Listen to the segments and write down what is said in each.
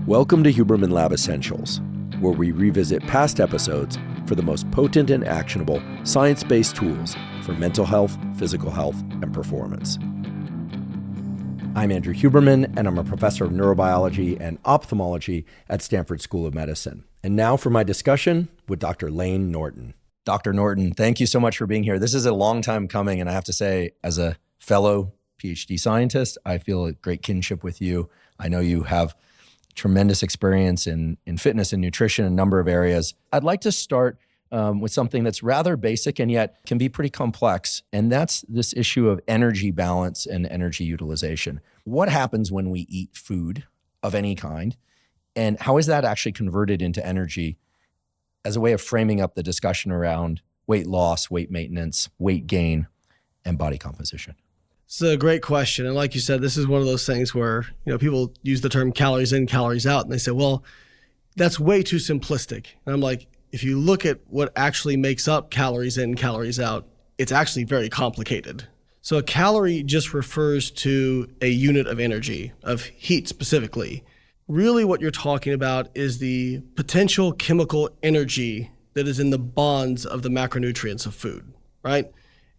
Welcome to Huberman Lab Essentials, where we revisit past episodes for the most potent and actionable science-based tools for mental health, physical health, and performance. I'm Andrew Huberman, and I'm a professor of neurobiology and ophthalmology at Stanford School of Medicine. And now for my discussion with Dr. Layne Norton. Dr. Norton, thank you so much for being here. This is a long time coming, and I have to say, as a fellow PhD scientist, I feel a great kinship with you. I know you have tremendous experience in fitness and nutrition, a number of areas. I'd like to start with something that's rather basic and yet can be pretty complex, and that's this issue of energy balance and energy utilization. What happens when we eat food of any kind, and how is that actually converted into energy as a way of framing up the discussion around weight loss, weight maintenance, weight gain, and body composition? It's a great question. And like you said, this is one of those things where, people use the term calories in, calories out, and they say, well, that's way too simplistic. And I'm like, if you look at what actually makes up calories in, calories out, it's actually very complicated. So a calorie just refers to a unit of energy, of heat specifically. Really what you're talking about is the potential chemical energy that is in the bonds of the macronutrients of food, right?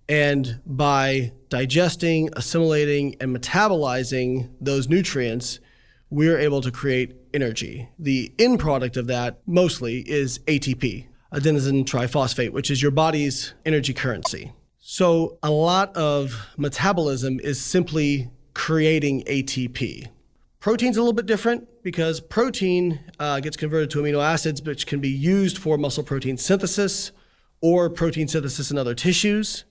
And by digesting, assimilating, and metabolizing those nutrients, we're able to create energy. The end product of that mostly is ATP, adenosine triphosphate, which is your body's energy currency. So a lot of metabolism is simply creating ATP. Protein's a little bit different because protein gets converted to amino acids, which can be used for muscle protein synthesis or protein synthesis in other tissues.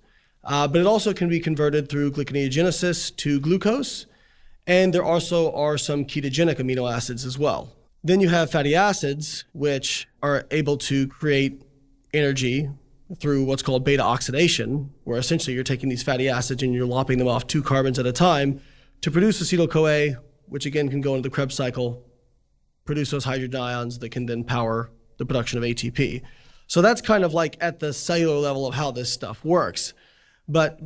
But it also can be converted through gluconeogenesis to glucose. And there also are some ketogenic amino acids as well. Then you have fatty acids, which are able to create energy through what's called beta oxidation, where essentially you're taking these fatty acids and you're lopping them off 2 carbons at a time to produce acetyl-CoA, which again can go into the Krebs cycle, produce those hydrogen ions that can then power the production of ATP. So that's kind of like at the cellular level of how this stuff works. But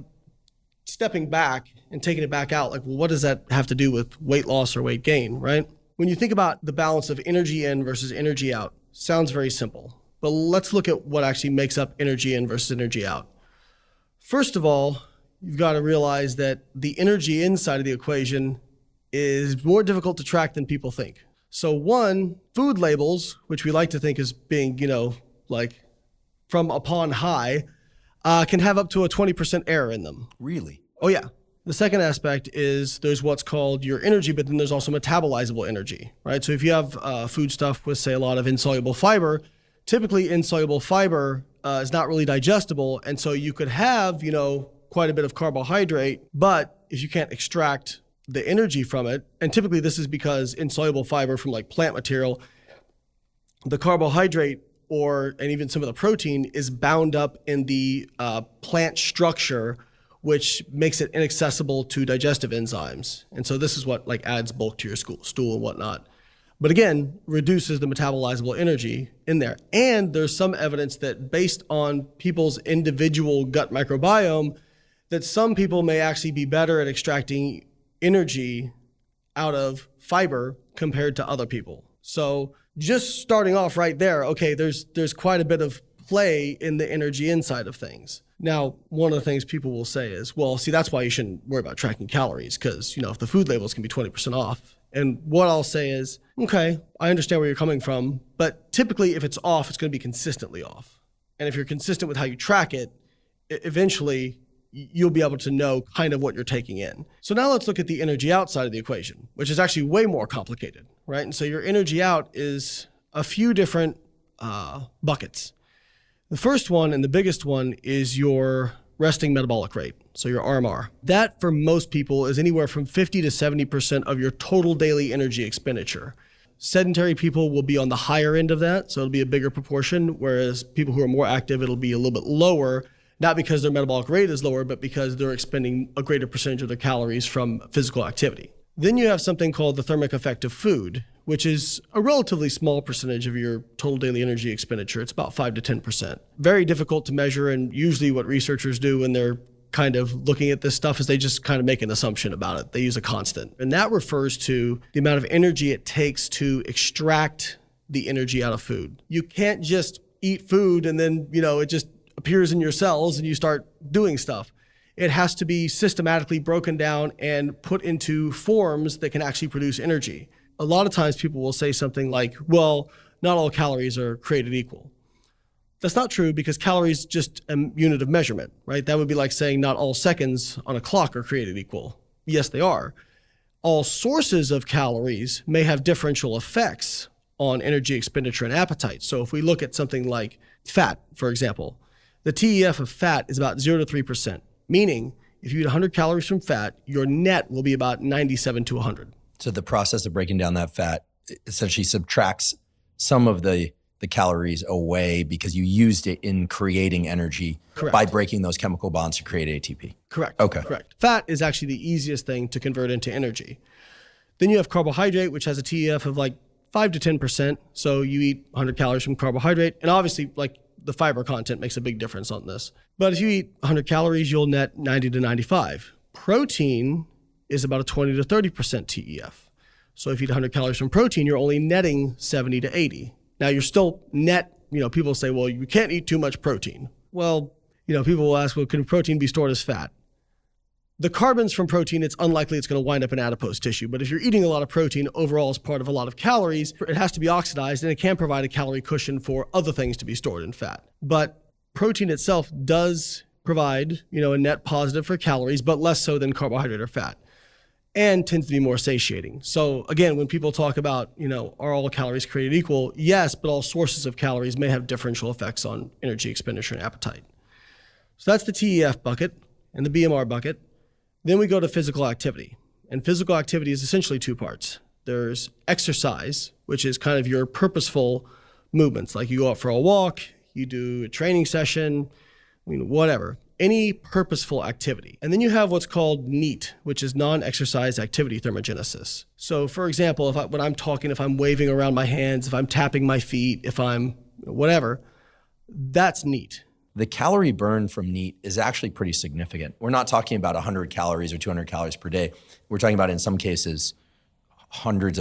stepping back and taking it back out, like, well, what does that have to do with weight loss or weight gain, right? When you think about the balance of energy in versus energy out, sounds very simple. But let's look at what actually makes up energy in versus energy out. First of all, you've got to realize that the energy inside of the equation is more difficult to track than people think. So one, food labels, which we like to think as being, like from upon high, can have up to a 20% error in them. Really? Oh yeah. The second aspect is there's what's called your energy, but then there's also metabolizable energy, right? So if you have food stuff with, say, a lot of insoluble fiber, typically insoluble fiber is not really digestible. And so you could have, quite a bit of carbohydrate, but if you can't extract the energy from it, and typically this is because insoluble fiber from like plant material, the carbohydrate and even some of the protein is bound up in the plant structure, which makes it inaccessible to digestive enzymes. And so this is what like adds bulk to your stool and whatnot. But again, reduces the metabolizable energy in there. And there's some evidence that based on people's individual gut microbiome, that some people may actually be better at extracting energy out of fiber compared to other people. So just starting off right there, okay, there's quite a bit of play in the energy inside of things. Now, one of the things people will say is, well, see, that's why you shouldn't worry about tracking calories because, if the food labels can be 20% off. And what I'll say is, okay, I understand where you're coming from, but typically if it's off, it's going to be consistently off. And if you're consistent with how you track it, eventually you'll be able to know kind of what you're taking in. So now let's look at the energy outside of the equation, which is actually way more complicated, right? And so your energy out is a few different buckets. The first one and the biggest one is your resting metabolic rate, so your RMR. That for most people is anywhere from 50 to 70% of your total daily energy expenditure. Sedentary people will be on the higher end of that, so it'll be a bigger proportion, whereas people who are more active, it'll be a little bit lower, not because their metabolic rate is lower, but because they're expending a greater percentage of their calories from physical activity. Then you have something called the thermic effect of food, which is a relatively small percentage of your total daily energy expenditure. It's about 5 to 10%. Very difficult to measure, and usually what researchers do when they're kind of looking at this stuff is they just kind of make an assumption about it. They use a constant. And that refers to the amount of energy it takes to extract the energy out of food. You can't just eat food and then, it just appears in your cells and you start doing stuff. It has to be systematically broken down and put into forms that can actually produce energy. A lot of times people will say something like, well, not all calories are created equal. That's not true because calories is just a unit of measurement, right? That would be like saying not all seconds on a clock are created equal. Yes, they are. All sources of calories may have differential effects on energy expenditure and appetite. So if we look at something like fat, for example, the TEF of fat is about 0 to 3%, meaning if you eat 100 calories from fat, your net will be about 97 to 100. So the process of breaking down that fat essentially subtracts some of the calories away because you used it in creating energy. Correct. By breaking those chemical bonds to create ATP. Correct. Okay. Correct. Fat is actually the easiest thing to convert into energy. Then you have carbohydrate, which has a TEF of like 5 to 10%. So you eat 100 calories from carbohydrate. And obviously, like the fiber content makes a big difference on this. But if you eat 100 calories, you'll net 90 to 95. Protein is about a 20 to 30% TEF. So if you eat 100 calories from protein, you're only netting 70 to 80. Now you're still net, people say, well, you can't eat too much protein. Well, people will ask, well, can protein be stored as fat? The carbons from protein, it's unlikely it's going to wind up in adipose tissue. But if you're eating a lot of protein overall as part of a lot of calories, it has to be oxidized and it can provide a calorie cushion for other things to be stored in fat. But protein itself does provide, a net positive for calories, but less so than carbohydrate or fat, and tends to be more satiating. So again, when people talk about, are all calories created equal? Yes, but all sources of calories may have differential effects on energy expenditure and appetite. So that's the TEF bucket and the BMR bucket. Then we go to physical activity. And physical activity is essentially two parts. There's exercise, which is kind of your purposeful movements. Like you go out for a walk, you do a training session, whatever. Any purposeful activity. And then you have what's called NEAT, which is non-exercise activity thermogenesis. So for example, when I'm talking, if I'm waving around my hands, if I'm tapping my feet, if I'm whatever, that's NEAT. The calorie burn from NEAT is actually pretty significant. We're not talking about 100 calories or 200 calories per day. We're talking about, in some cases, hundreds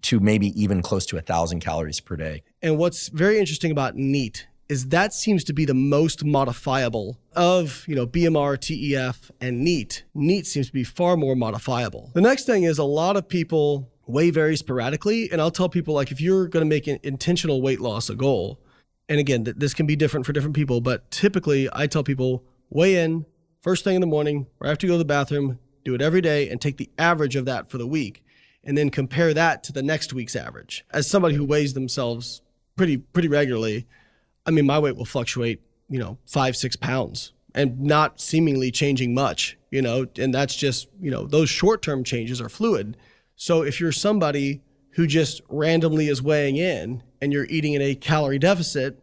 to maybe even close to 1,000 calories per day. And what's very interesting about NEAT is that seems to be the most modifiable of, BMR, TEF, and NEAT. NEAT seems to be far more modifiable. The next thing is a lot of people weigh very sporadically. And I'll tell people, like, if you're going to make an intentional weight loss a goal, and again, this can be different for different people, but typically I tell people weigh in first thing in the morning, right after you go to the bathroom, do it every day and take the average of that for the week and then compare that to the next week's average. As somebody who weighs themselves pretty regularly, my weight will fluctuate, 5-6 pounds and not seemingly changing much, and that's just, those short-term changes are fluid. So if you're somebody who just randomly is weighing in and you're eating in a calorie deficit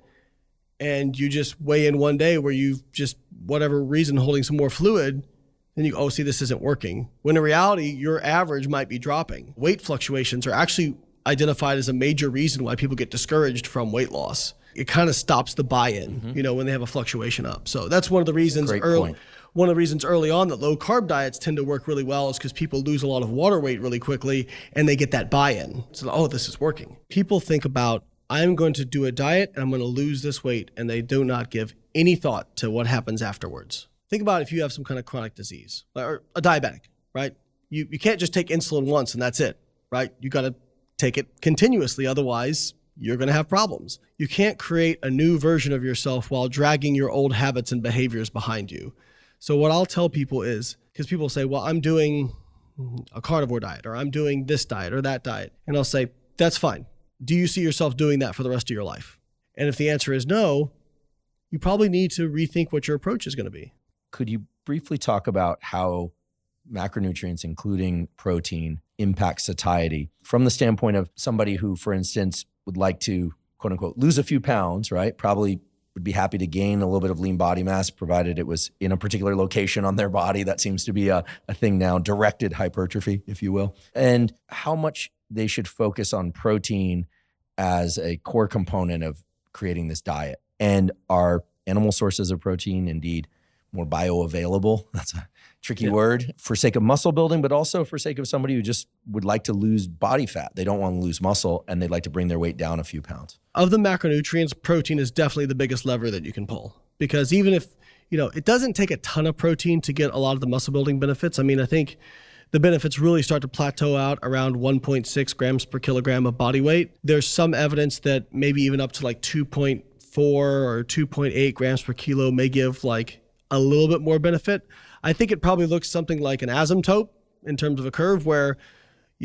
and you just weigh in one day where you've just, whatever reason, holding some more fluid, then you, see, this isn't working. When in reality, your average might be dropping. Weight fluctuations are actually identified as a major reason why people get discouraged from weight loss. It kind of stops the buy-in, when they have a fluctuation up. So that's one of the reasons early on that low carb diets tend to work really well is because people lose a lot of water weight really quickly and they get that buy-in. So, this is working. People think about, I'm going to do a diet and I'm going to lose this weight, and they do not give any thought to what happens afterwards. Think about if you have some kind of chronic disease or a diabetic, right? You can't just take insulin once and that's it, right? You got to take it continuously. Otherwise, you're going to have problems. You can't create a new version of yourself while dragging your old habits and behaviors behind you. So what I'll tell people is, because people say, well, I'm doing a carnivore diet, or I'm doing this diet or that diet. And I'll say, that's fine. Do you see yourself doing that for the rest of your life? And if the answer is no, you probably need to rethink what your approach is going to be. Could you briefly talk about how macronutrients, including protein, impact satiety from the standpoint of somebody who, for instance, would like to, quote unquote, lose a few pounds, right? Probably would be happy to gain a little bit of lean body mass, provided it was in a particular location on their body. That seems to be a thing now, directed hypertrophy, if you will. And how much they should focus on protein as a core component of creating this diet. And are animal sources of protein, indeed more bioavailable. That's a tricky word for sake of muscle building, but also for sake of somebody who just would like to lose body fat. They don't want to lose muscle and they'd like to bring their weight down a few pounds. Of the macronutrients, protein is definitely the biggest lever that you can pull, because even if, it doesn't take a ton of protein to get a lot of the muscle building benefits. I mean, I think the benefits really start to plateau out around 1.6 grams per kilogram of body weight. There's some evidence that maybe even up to like 2.4 or 2.8 grams per kilo may give like a little bit more benefit. I think it probably looks something like an asymptote in terms of a curve, where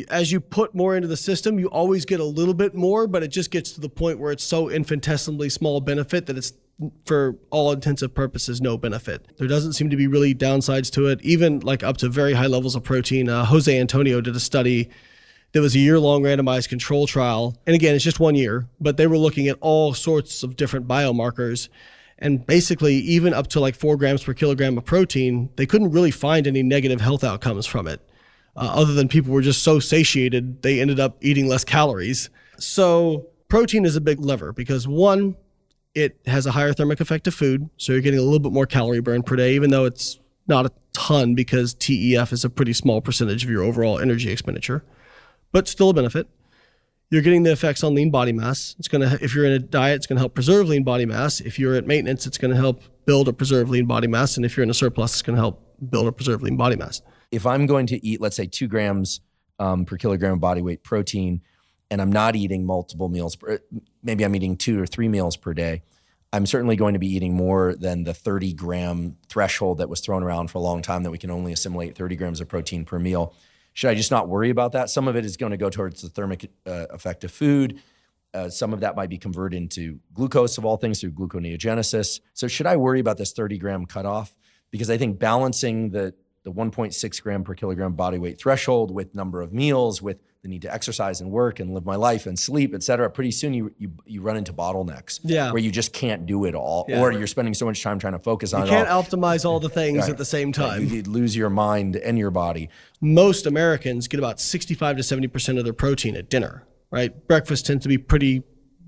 as you put more into the system, you always get a little bit more, but it just gets to the point where it's so infinitesimally small benefit that it's, for all intensive purposes, no benefit. There doesn't seem to be really downsides to it, even like up to very high levels of protein. Jose Antonio did a study that was a year-long randomized control trial. And again, it's just 1 year, but they were looking at all sorts of different biomarkers. And basically, even up to like 4 grams per kilogram of protein, they couldn't really find any negative health outcomes from it. Other than people were just so satiated, they ended up eating less calories. So protein is a big lever because, one, it has a higher thermic effect of food. So you're getting a little bit more calorie burn per day, even though it's not a ton because TEF is a pretty small percentage of your overall energy expenditure, but still a benefit. You're getting the effects on lean body mass. It's going to, if you're in a diet, it's going to help preserve lean body mass. If you're at maintenance, it's going to help build or preserve lean body mass. And if you're in a surplus, it's going to help build or preserve lean body mass. If I'm going to eat, let's say 2 grams per kilogram of body weight protein, and I'm not eating multiple meals, maybe I'm eating 2 or 3 meals per day, I'm certainly going to be eating more than the 30 gram threshold that was thrown around for a long time, that we can only assimilate 30 grams of protein per meal. Should I just not worry about that? Some of it is going to go towards the thermic effect of food. Some of that might be converted into glucose, of all things, through gluconeogenesis. So should I worry about this 30 gram cutoff? Because I think balancing the 1.6 gram per kilogram body weight threshold with number of meals, with the need to exercise and work and live my life and sleep, et cetera, pretty soon you run into bottlenecks where you just can't do it all, or you're spending so much time trying to focus on it all. You can't optimize all the things at the same time. You lose your mind and your body. Most Americans get about 65 to 70% of their protein at dinner, right? Breakfast tends to be pretty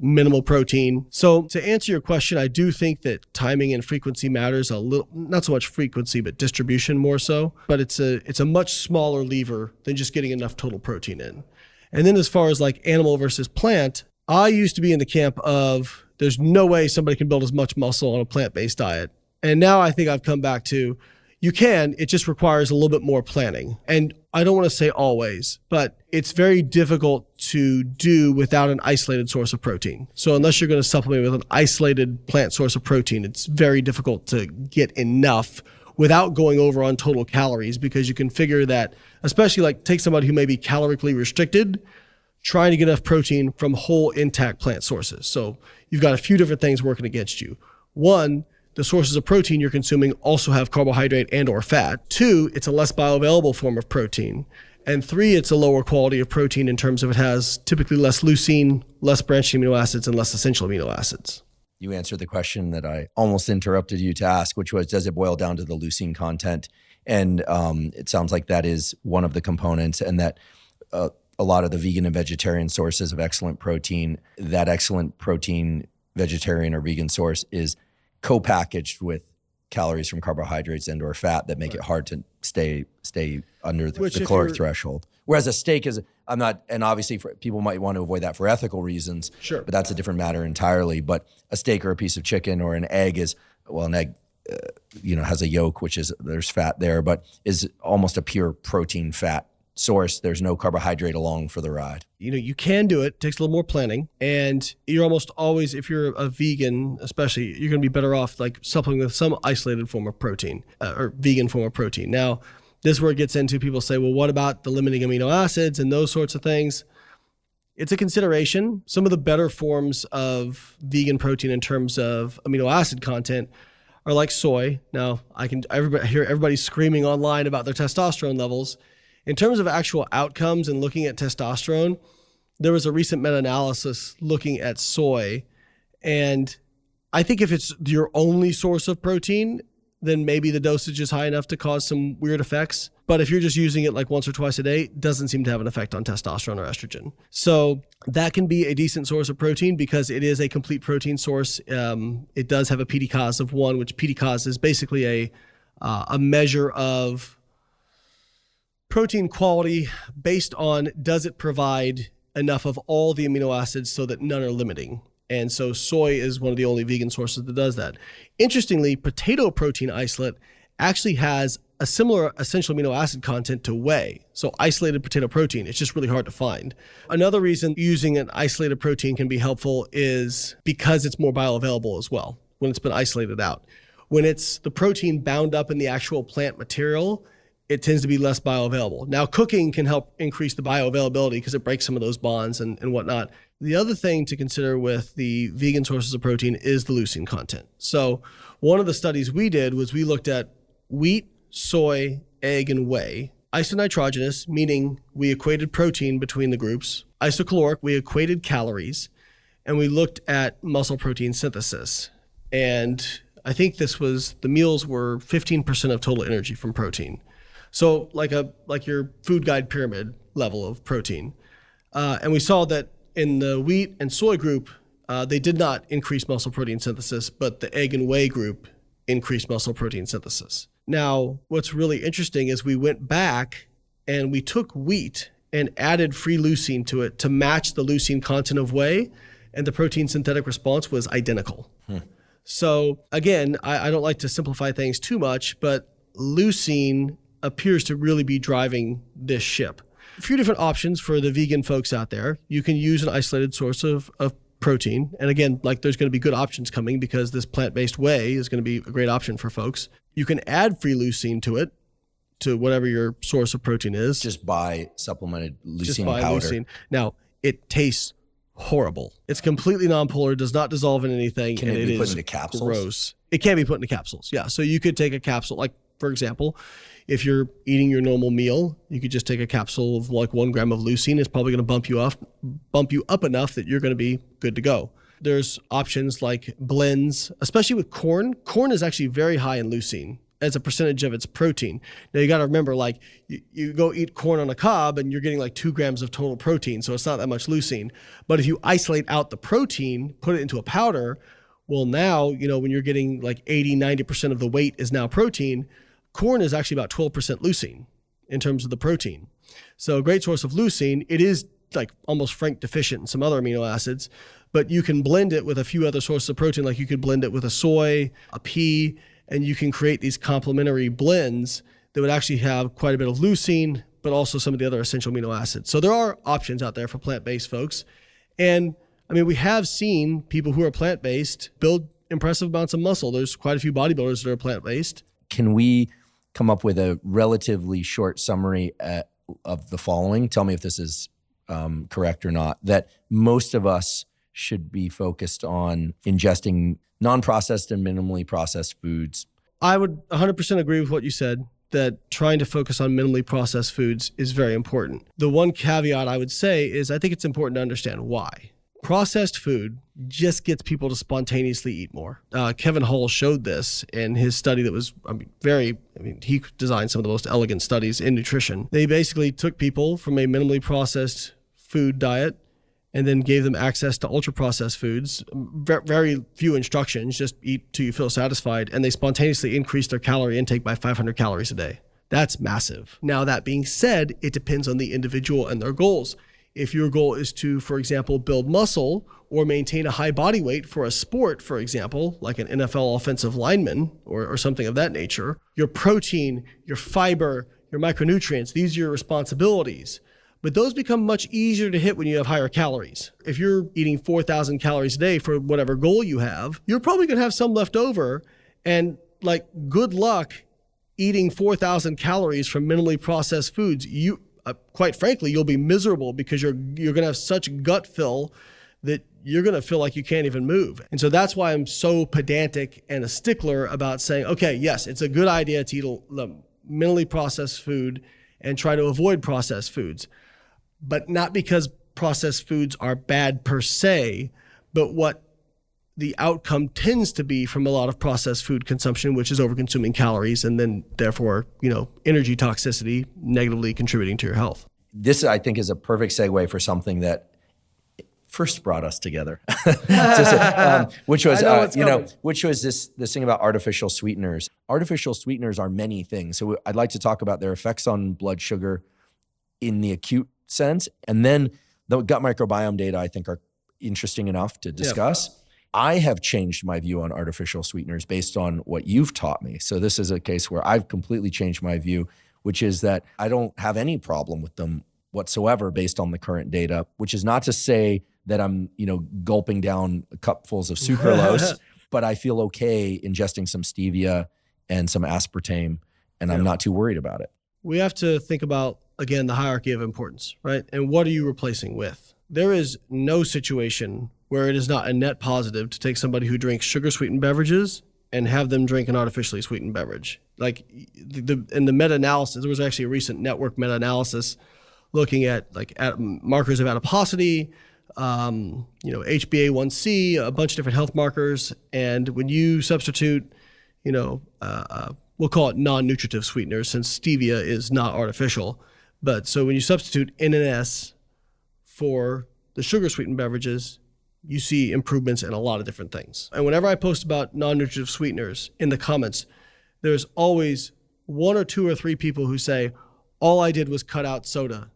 minimal protein. So to answer your question, I do think that timing and frequency matters a little, not so much frequency, but distribution more so. But it's a much smaller lever than just getting enough total protein in. And then as far as like animal versus plant, I used to be in the camp of there's no way somebody can build as much muscle on a plant-based diet. And now I think I've come back to you can, it just requires a little bit more planning. And I don't want to say always, but it's very difficult to do without an isolated source of protein. So unless you're going to supplement with an isolated plant source of protein, it's very difficult to get enough without going over on total calories, because you can figure that, especially like take somebody who may be calorically restricted, trying to get enough protein from whole intact plant sources. So you've got a few different things working against you. One, the sources of protein you're consuming also have carbohydrate and or fat. 2, it's a less bioavailable form of protein. And 3, it's a lower quality of protein in terms of it has typically less leucine, less branched amino acids, and less essential amino acids. You answered the question that I almost interrupted you to ask, which was, does it boil down to the leucine content? And it sounds like that is one of the components, and that a lot of the vegan and vegetarian sources of excellent protein, that excellent protein vegetarian or vegan source is co-packaged with calories from carbohydrates and or fat that make it hard to stay under the caloric threshold. Whereas a steak is, I'm not, and obviously people might want to avoid that for ethical reasons, sure, but that's a different matter entirely. But a steak or a piece of chicken or an egg is, well, an egg, has a yolk, which is, there's fat there, but is almost a pure protein fat source. There's no carbohydrate along for the ride. You can do it. It takes a little more planning. And you're almost always, if you're a vegan, especially, you're going to be better off like supplementing with some isolated form of protein or vegan form of protein. Now, this is where it gets into people say, well, what about the limiting amino acids and those sorts of things? It's a consideration. Some of the better forms of vegan protein in terms of amino acid content are like soy. Now, I hear everybody screaming online about their testosterone levels. In terms of actual outcomes and looking at testosterone, there was a recent meta-analysis looking at soy. And I think if it's your only source of protein, then maybe the dosage is high enough to cause some weird effects. But if you're just using it like once or twice a day, it doesn't seem to have an effect on testosterone or estrogen. So that can be a decent source of protein because it is a complete protein source. It does have a PDCAAS of 1, which PDCAAS is basically a measure of protein quality based on does it provide enough of all the amino acids so that none are limiting. And so soy is one of the only vegan sources that does that. Interestingly, potato protein isolate actually has a similar essential amino acid content to whey. So isolated potato protein, it's just really hard to find. Another reason using an isolated protein can be helpful is because it's more bioavailable as well when it's been isolated out. When it's the protein bound up in the actual plant material, it tends to be less bioavailable. Now, cooking can help increase the bioavailability because it breaks some of those bonds and whatnot. The other thing to consider with the vegan sources of protein is the leucine content. So one of the studies we did was we looked at wheat, soy, egg, and whey. Isonitrogenous, meaning we equated protein between the groups. Isocaloric, we equated calories. And we looked at muscle protein synthesis. And I think the meals were 15% of total energy from protein. So like your food guide pyramid level of protein. And we saw that in the wheat and soy group, they did not increase muscle protein synthesis, but the egg and whey group increased muscle protein synthesis. Now, what's really interesting is we went back and we took wheat and added free leucine to it to match the leucine content of whey, and the protein synthetic response was identical. So again, I don't like to simplify things too much, but leucine appears to really be driving this ship. A few different options for the vegan folks out there. You can use an isolated source of protein. And again, there's going to be good options coming because this plant-based whey is going to be a great option for folks. You can add free leucine to it, to whatever your source of protein is. Just buy supplemented leucine powder. Leucine. Now, it tastes horrible. It's completely nonpolar, does not dissolve in anything. Can it be put into capsules? Gross. It can be put into capsules, yeah. So you could take a capsule, for example, if you're eating your normal meal, you could just take a capsule of 1 gram of leucine. It's probably going to bump you up enough that you're going to be good to go. There's options like blends, especially with corn. Corn is actually very high in leucine as a percentage of its protein. Now you got to remember, you go eat corn on a cob and you're getting 2 grams of total protein, so it's not that much leucine. But if you isolate out the protein, put it into a powder, well now, when you're getting 80, 90% of the weight is now protein, corn is actually about 12% leucine in terms of the protein. So a great source of leucine. It is almost frank deficient in some other amino acids, but you can blend it with a few other sources of protein. You could blend it with a soy, a pea, and you can create these complementary blends that would actually have quite a bit of leucine, but also some of the other essential amino acids. So there are options out there for plant-based folks. And we have seen people who are plant-based build impressive amounts of muscle. There's quite a few bodybuilders that are plant-based. Can we come up with a relatively short summary of the following? Tell me if this is correct or not. That most of us should be focused on ingesting non-processed and minimally processed foods. I would 100% agree with what you said, that trying to focus on minimally processed foods is very important. The one caveat I would say is I think it's important to understand why. Processed food just gets people to spontaneously eat more. Kevin Hull showed this in his study that was he designed some of the most elegant studies in nutrition. They basically took people from a minimally processed food diet and then gave them access to ultra-processed foods, very few instructions, just eat till you feel satisfied, and they spontaneously increased their calorie intake by 500 calories a day. That's massive. Now, that being said, it depends on the individual and their goals. If your goal is to, for example, build muscle or maintain a high body weight for a sport, for example, like an NFL offensive lineman or something of that nature, your protein, your fiber, your micronutrients, these are your responsibilities. But those become much easier to hit when you have higher calories. If you're eating 4,000 calories a day for whatever goal you have, you're probably going to have some left over. And good luck eating 4,000 calories from minimally processed foods. Quite frankly, you'll be miserable because you're going to have such gut fill that you're going to feel like you can't even move. And so that's why I'm so pedantic and a stickler about saying, okay, yes, it's a good idea to eat minimally processed food and try to avoid processed foods. But not because processed foods are bad per se, but what the outcome tends to be from a lot of processed food consumption, which is overconsuming calories and then therefore, energy toxicity negatively contributing to your health. This, I think, is a perfect segue for something that first brought us together, which was this thing about artificial sweeteners. Artificial sweeteners are many things. So I'd like to talk about their effects on blood sugar in the acute sense. And then the gut microbiome data, I think, are interesting enough to discuss. Yep. I have changed my view on artificial sweeteners based on what you've taught me. So this is a case where I've completely changed my view, which is that I don't have any problem with them whatsoever based on the current data, which is not to say that I'm, gulping down cupfuls of sucralose, but I feel okay ingesting some stevia and some aspartame, and I'm not too worried about it. We have to think about, again, the hierarchy of importance, right? And what are you replacing with? There is no situation where it is not a net positive to take somebody who drinks sugar-sweetened beverages and have them drink an artificially sweetened beverage. Like in the meta-analysis, there was actually a recent network meta-analysis looking at markers of adiposity, HbA1c, a bunch of different health markers. And when you substitute, we'll call it non-nutritive sweeteners since stevia is not artificial. But so when you substitute NNS for the sugar-sweetened beverages, you see improvements in a lot of different things. And whenever I post about non-nutritive sweeteners in the comments, there's always 1 or 2 or 3 people who say, all I did was cut out soda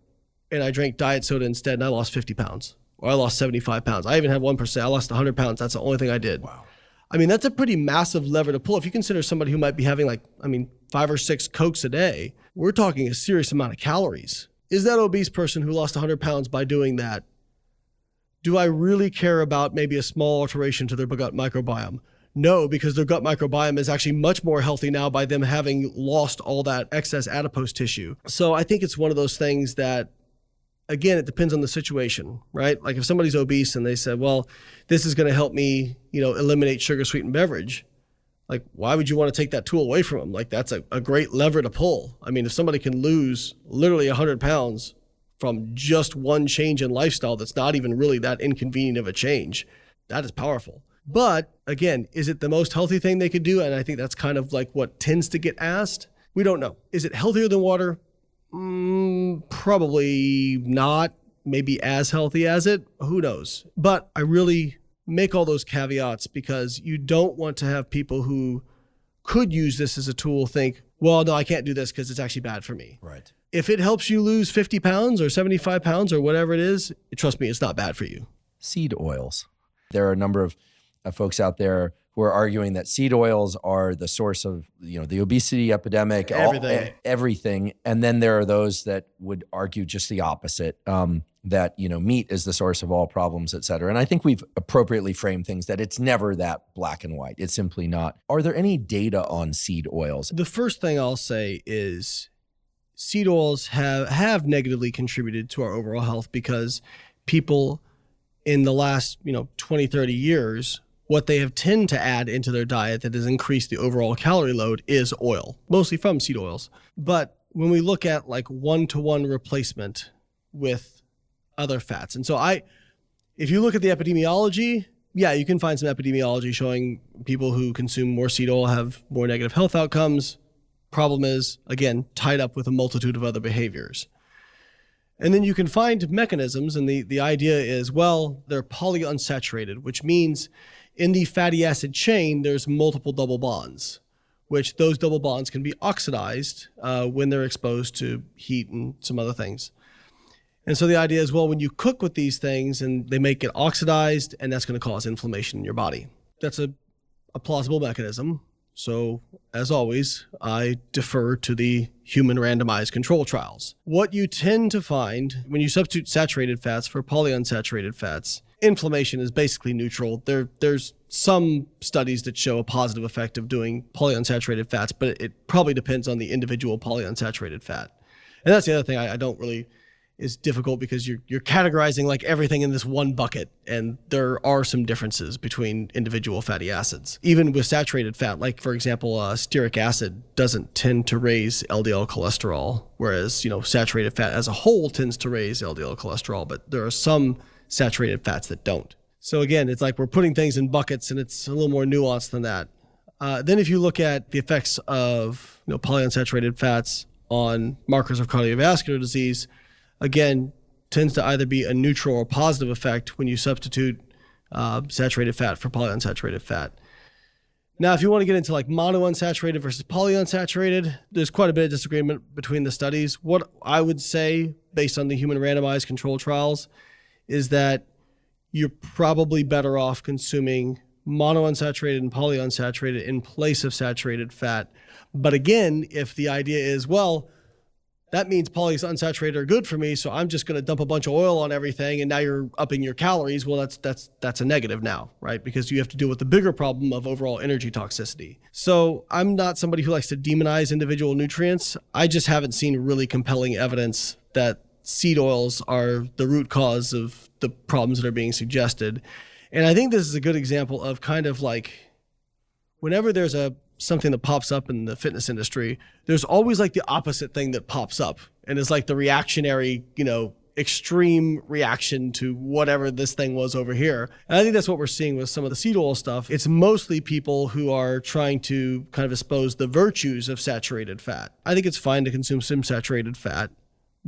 and I drank diet soda instead and I lost 50 pounds or I lost 75 pounds. I even had 1%. I lost 100 pounds. That's the only thing I did. Wow. I mean, that's a pretty massive lever to pull. If you consider somebody who might be having 5 or 6 Cokes a day, we're talking a serious amount of calories. Is that obese person who lost 100 pounds by doing that? Do I really care about maybe a small alteration to their gut microbiome? No, because their gut microbiome is actually much more healthy now by them having lost all that excess adipose tissue. So I think it's one of those things that, again, it depends on the situation, right? Like if somebody's obese and they said, well, this is going to help me, eliminate sugar-sweetened beverage. Like, why would you want to take that tool away from them? Like, that's a great lever to pull. I mean, if somebody can lose literally 100 pounds from just one change in lifestyle that's not even really that inconvenient of a change, that is powerful. But again, is it the most healthy thing they could do? And I think that's kind of like what tends to get asked. We don't know. Is it healthier than water? Probably not. Maybe as healthy as it. Who knows? But I really make all those caveats because you don't want to have people who could use this as a tool think, well, no, I can't do this because it's actually bad for me. Right. If it helps you lose 50 pounds or 75 pounds or whatever it is, trust me, it's not bad for you. Seed oils. There are a number of folks out there who are arguing that seed oils are the source of, the obesity epidemic, everything. And then there are those that would argue just the opposite, that, meat is the source of all problems, et cetera. And I think we've appropriately framed things that it's never that black and white. It's simply not. Are there any data on seed oils? The first thing I'll say is seed oils have negatively contributed to our overall health because people in the last, 20, 30 years, what they have tend to add into their diet that has increased the overall calorie load is oil, mostly from seed oils. But when we look at one-to-one replacement with other fats, and so if you look at the epidemiology, you can find some epidemiology showing people who consume more seed oil have more negative health outcomes. Problem is, again, tied up with a multitude of other behaviors. And then you can find mechanisms, and the idea is, well, they're polyunsaturated, which means in the fatty acid chain, there's multiple double bonds, which those double bonds can be oxidized when they're exposed to heat and some other things. And so the idea is, well, when you cook with these things and they make it oxidized, and that's going to cause inflammation in your body. That's a plausible mechanism. So as always, I defer to the human randomized control trials. What you tend to find when you substitute saturated fats for polyunsaturated fats, inflammation is basically neutral. There's some studies that show a positive effect of doing polyunsaturated fats, but it probably depends on the individual polyunsaturated fat. And that's the other thing I don't really is difficult because you're categorizing everything in this one bucket, and there are some differences between individual fatty acids. Even with saturated fat, for example, stearic acid doesn't tend to raise LDL cholesterol, whereas saturated fat as a whole tends to raise LDL cholesterol, but there are some saturated fats that don't. So again, it's like we're putting things in buckets, and it's a little more nuanced than that. Then if you look at the effects of polyunsaturated fats on markers of cardiovascular disease, again, tends to either be a neutral or positive effect when you substitute saturated fat for polyunsaturated fat. Now, if you want to get into like monounsaturated versus polyunsaturated, there's quite a bit of disagreement between the studies. What I would say, based on the human randomized control trials, is that you're probably better off consuming monounsaturated and polyunsaturated in place of saturated fat. But again, if the idea is, well, that means polyunsaturated are good for me, so I'm just going to dump a bunch of oil on everything, and now you're upping your calories. Well, that's a negative now, right? Because you have to deal with the bigger problem of overall energy toxicity. So I'm not somebody who likes to demonize individual nutrients. I just haven't seen really compelling evidence that seed oils are the root cause of the problems that are being suggested. And I think this is a good example of kind of like whenever there's something that pops up in the fitness industry, there's always like the opposite thing that pops up. And it's like the reactionary, extreme reaction to whatever this thing was over here. And I think that's what we're seeing with some of the seed oil stuff. It's mostly people who are trying to kind of expose the virtues of saturated fat. I think it's fine to consume some saturated fat,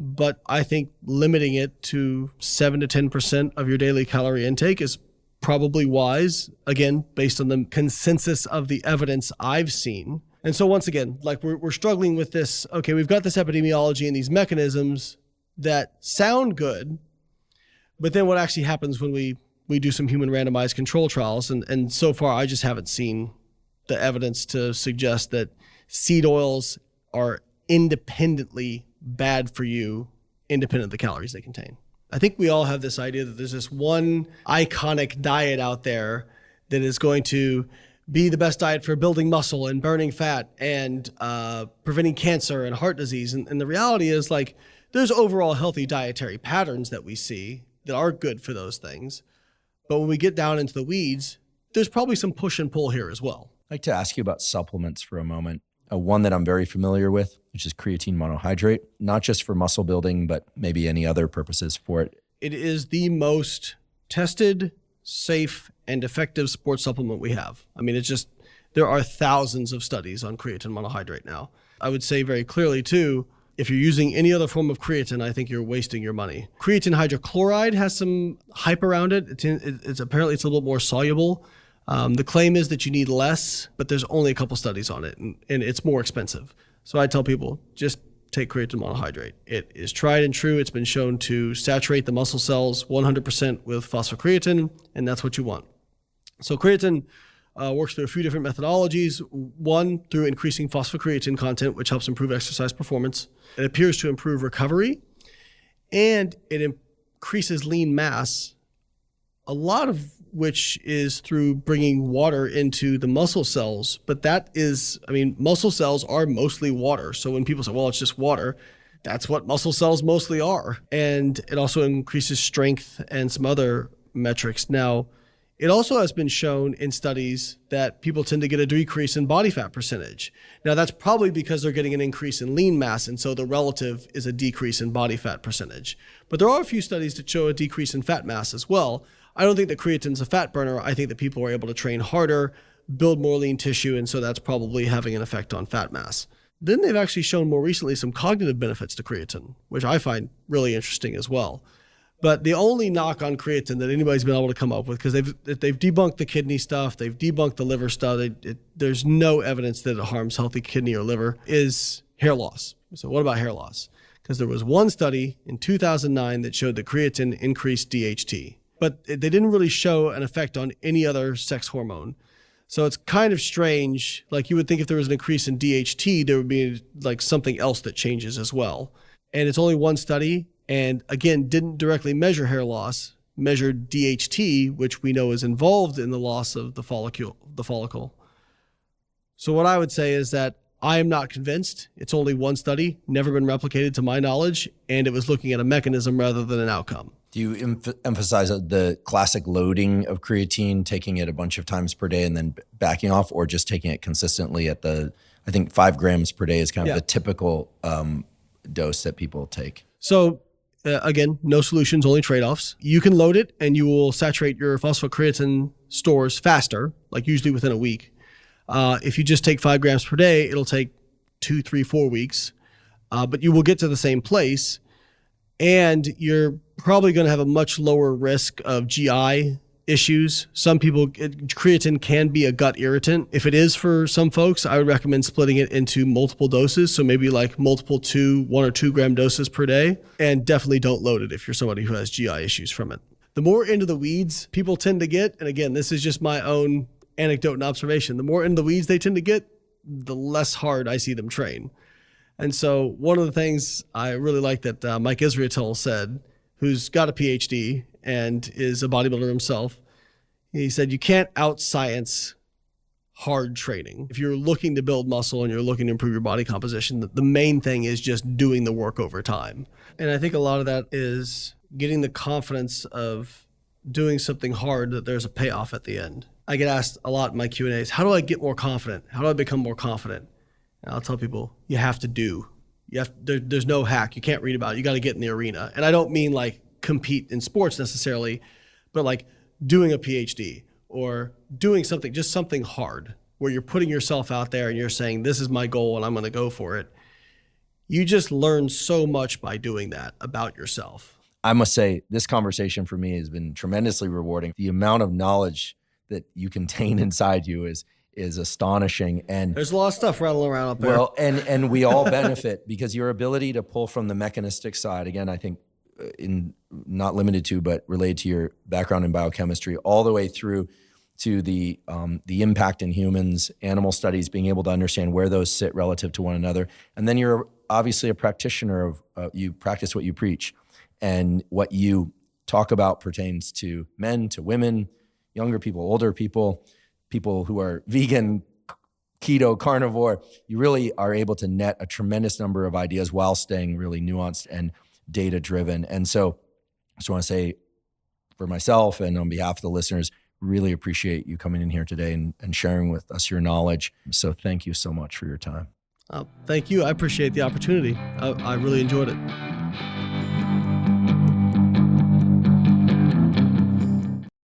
but I think limiting it to 7 to 10% of your daily calorie intake is probably wise, again, based on the consensus of the evidence I've seen. And so once again, like we're struggling with this, okay, we've got this epidemiology and these mechanisms that sound good, but then what actually happens when we do some human randomized control trials, and so far I just haven't seen the evidence to suggest that seed oils are independently bad for you, independent of the calories they contain. I think we all have this idea that there's this one iconic diet out there that is going to be the best diet for building muscle and burning fat and preventing cancer and heart disease. And the reality is, like, there's overall healthy dietary patterns that we see that are good for those things. But when we get down into the weeds, there's probably some push and pull here as well. I'd like to ask you about supplements for a moment. One that I'm very familiar with, which is creatine monohydrate, not just for muscle building, but maybe any other purposes for it. It is the most tested, safe, and effective sports supplement we have. I mean, there are thousands of studies on creatine monohydrate now. I would say very clearly too, if you're using any other form of creatine, I think you're wasting your money. Creatine hydrochloride has some hype around it. It's apparently a little more soluble. The claim is that you need less, but there's only a couple studies on it, and it's more expensive. So I tell people, just take creatine monohydrate. It is tried and true. It's been shown to saturate the muscle cells 100% with phosphocreatine, and that's what you want. So creatine works through a few different methodologies. One, through increasing phosphocreatine content, which helps improve exercise performance. It appears to improve recovery, and it increases lean mass, a lot of which is through bringing water into the muscle cells. But muscle cells are mostly water. So when people say, well, it's just water, that's what muscle cells mostly are. And it also increases strength and some other metrics. Now, it also has been shown in studies that people tend to get a decrease in body fat percentage. Now, that's probably because they're getting an increase in lean mass, and so the relative is a decrease in body fat percentage. But there are a few studies that show a decrease in fat mass as well. I don't think that creatine's a fat burner. I think that people are able to train harder, build more lean tissue, and so that's probably having an effect on fat mass. Then they've actually shown more recently some cognitive benefits to creatine, which I find really interesting as well. But the only knock on creatine that anybody's been able to come up with, because they've debunked the kidney stuff, they've debunked the liver stuff, there's no evidence that it harms healthy kidney or liver, is hair loss. So what about hair loss? Because there was one study in 2009 that showed that creatine increased DHT, but they didn't really show an effect on any other sex hormone. So it's kind of strange. Like, you would think if there was an increase in DHT, there would be like something else that changes as well. And it's only one study. And again, didn't directly measure hair loss, measured DHT, which we know is involved in the loss of the follicle. So what I would say is that I am not convinced. It's only one study, never been replicated to my knowledge, and it was looking at a mechanism rather than an outcome. Do you emphasize the classic loading of creatine, taking it a bunch of times per day and then backing off, or just taking it consistently at I think 5 grams per day is kind of the typical dose that people take? So again, no solutions, only trade-offs. You can load it and you will saturate your phosphocreatine stores faster, like usually within a week. If you just take 5 grams per day, it'll take 2, 3, 4 weeks, but you will get to the same place, and you're probably going to have a much lower risk of GI issues. Some people, creatine can be a gut irritant. If it is for some folks, I would recommend splitting it into multiple doses. So maybe like multiple 1 or 2 gram doses per day, and definitely don't load it if you're somebody who has GI issues from it. The more into the weeds people tend to get, and again, this is just my own anecdote and observation, the more into the weeds they tend to get, the less hard I see them train. And so one of the things I really like that Mike Israetel said, who's got a PhD and is a bodybuilder himself, he said, you can't out-science hard training. If you're looking to build muscle and you're looking to improve your body composition, the main thing is just doing the work over time. And I think a lot of that is getting the confidence of doing something hard that there's a payoff at the end. I get asked a lot in my Q&As, how do I get more confident? How do I become more confident? And I'll tell people, you have to do. There's no hack. You can't read about it. You got to get in the arena. And I don't mean like compete in sports necessarily, but like doing a PhD or doing something, just something hard where you're putting yourself out there and you're saying, this is my goal and I'm going to go for it. You just learn so much by doing that about yourself. I must say, this conversation for me has been tremendously rewarding. The amount of knowledge that you contain inside you is astonishing. And there's a lot of stuff rattling around up there. Well, and we all benefit because your ability to pull from the mechanistic side, again, I think in not limited to, but related to your background in biochemistry, all the way through to the impact in humans, animal studies, being able to understand where those sit relative to one another. And then you're obviously a practitioner of, you practice what you preach, and what you talk about pertains to men, to women, younger people, older people, people who are vegan, keto, carnivore. You really are able to net a tremendous number of ideas while staying really nuanced and data-driven. And so I just want to say, for myself and on behalf of the listeners, really appreciate you coming in here today and sharing with us your knowledge. So thank you so much for your time. Thank you. I appreciate the opportunity. I really enjoyed it.